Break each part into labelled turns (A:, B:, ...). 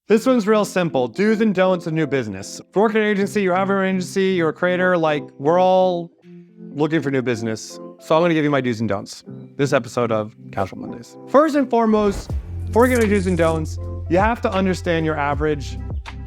A: This one's real simple. Do's and don'ts of new business. If you work at an agency, you have an agency, you're a creator, like we're all looking for new business. So I'm going to give you my do's and don'ts. This episode of Casual Mondays. First and foremost, before we get into do's and don'ts, you have to understand your average.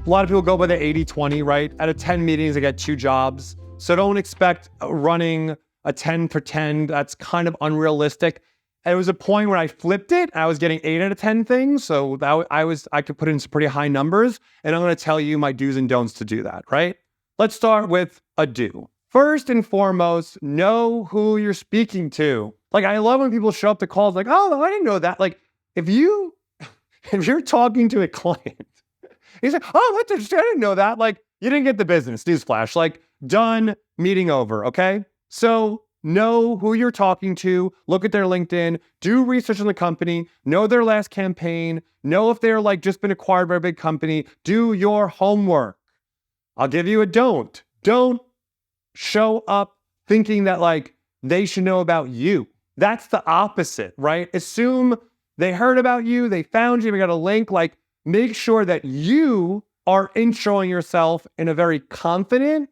A: A lot of people go by the 80-20, right? Out of 10 meetings, they get 2 jobs. So don't expect running a 10 for 10. That's kind of unrealistic. And it was a point where I flipped it. I was getting 8 out of 10 things. So I could put in some pretty high numbers. And I'm going to tell you my do's and don'ts to do that, right? Let's start with a do. First and foremost, know who you're speaking to. Like, I love when people show up to calls like, oh, I didn't know that. Like, if you're talking to a client, he's like, oh, that's interesting. I didn't know that. Like, you didn't get the business. Newsflash. Like, done, meeting over, okay? So know who you're talking to, look at their LinkedIn, do research on the company, know their last campaign, know if they're like just been acquired by a big company, do your homework. I'll give you a don't. Don't show up thinking that like they should know about you. That's the opposite, right? Assume they heard about you, they found you, we got a link, like make sure that you are introing yourself in a very confident,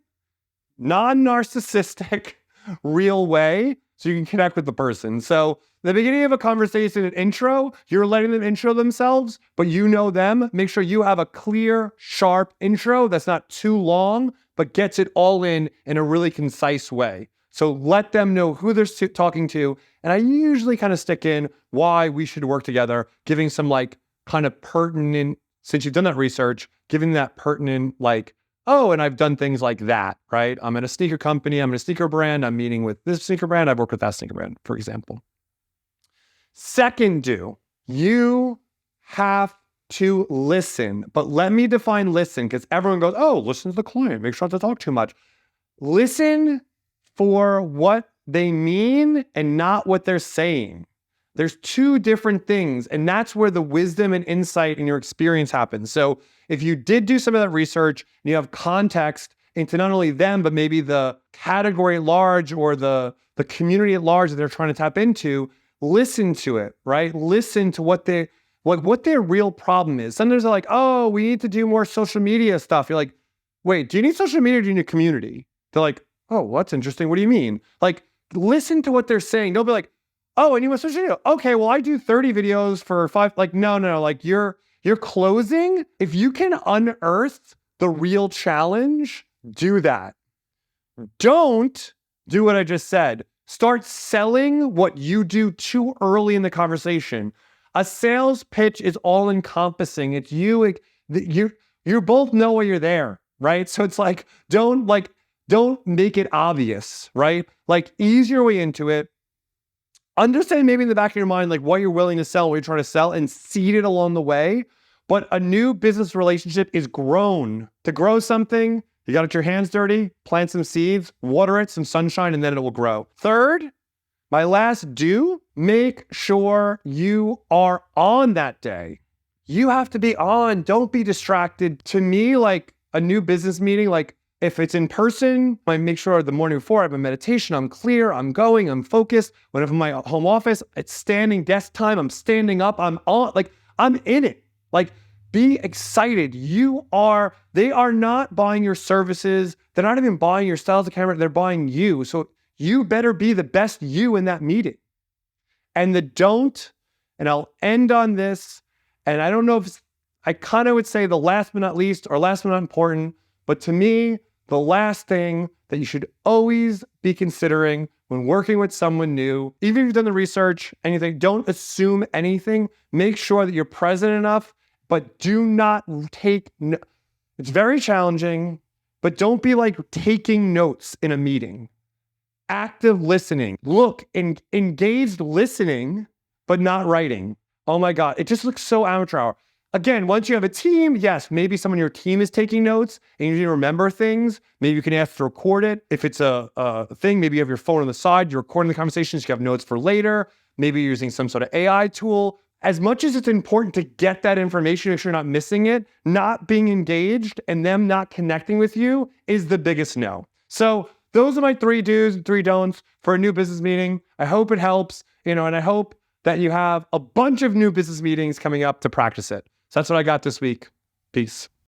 A: non-narcissistic, real way so you can connect with the person. So the beginning of a conversation, an intro, you're letting them intro themselves, but you know them. Make sure you have a clear, sharp intro that's not too long, but gets it all in a really concise way. So let them know who they're talking to. And I usually kind of stick in why we should work together, giving some like kind of pertinent, since you've done that research, giving that pertinent like, oh, and I've done things like that, right? I'm at a sneaker company, I'm in a sneaker brand, I'm meeting with this sneaker brand, I've worked with that sneaker brand, for example. Second do, you have to listen. But let me define listen, because everyone goes, oh, listen to the client, make sure not to talk too much. Listen for what they mean and not what they're saying. There's 2 different things, and that's where the wisdom and insight in your experience happens. So if you did do some of that research and you have context into not only them, but maybe the category at large or the community at large that they're trying to tap into, listen to it, right? Listen to what their real problem is. Sometimes they're like, oh, we need to do more social media stuff. You're like, wait, do you need social media or do you need a community? They're like, oh, that's interesting. What do you mean? Like, listen to what they're saying. Don't be like, oh, and you want social media? Okay, well, I do 30 videos for 5. Like, no. Like, you're closing. If you can unearth the real challenge, do that. Don't do what I just said. Start selling what you do too early in the conversation. A sales pitch is all encompassing. It's you both know why you're there, right? So it's like, don't make it obvious, right? Like, ease your way into it. Understand maybe in the back of your mind, like what you're willing to sell, what you're trying to sell, and seed it along the way. But a new business relationship is grown. To grow something, you got to get your hands dirty, plant some seeds, water it, some sunshine, and then it will grow. Third, my last do, make sure you are on that day. You have to be on. Don't be distracted. To me, like a new business meeting, like if it's in person, I make sure the morning before I have a meditation, I'm clear, I'm going, I'm focused. When I'm in my home office, it's standing desk time, I'm standing up, I'm on, like I'm in it. Like, be excited. They are not buying your services. They're not even buying your styles of camera. They're buying you. So you better be the best you in that meeting. And the don't, and I'll end on this, and I don't know if I kind of would say the last but not least or last but not important, but to me, the last thing that you should always be considering when working with someone new, even if you've done the research, anything, don't assume anything. Make sure that you're present enough, but do not it's very challenging, but don't be like taking notes in a meeting. Active listening. Look, engaged listening, but not writing. Oh my God, it just looks so amateur hour. Again, once you have a team, yes, maybe someone on your team is taking notes and you need to remember things. Maybe you can ask to record it. If it's a thing, maybe you have your phone on the side, you're recording the conversations, you have notes for later. Maybe you're using some sort of AI tool. As much as it's important to get that information, make sure you're not missing it, not being engaged and them not connecting with you is the biggest no. So those are my 3 do's and 3 don'ts for a new business meeting. I hope it helps, and I hope that you have a bunch of new business meetings coming up to practice it. So that's what I got this week. Peace.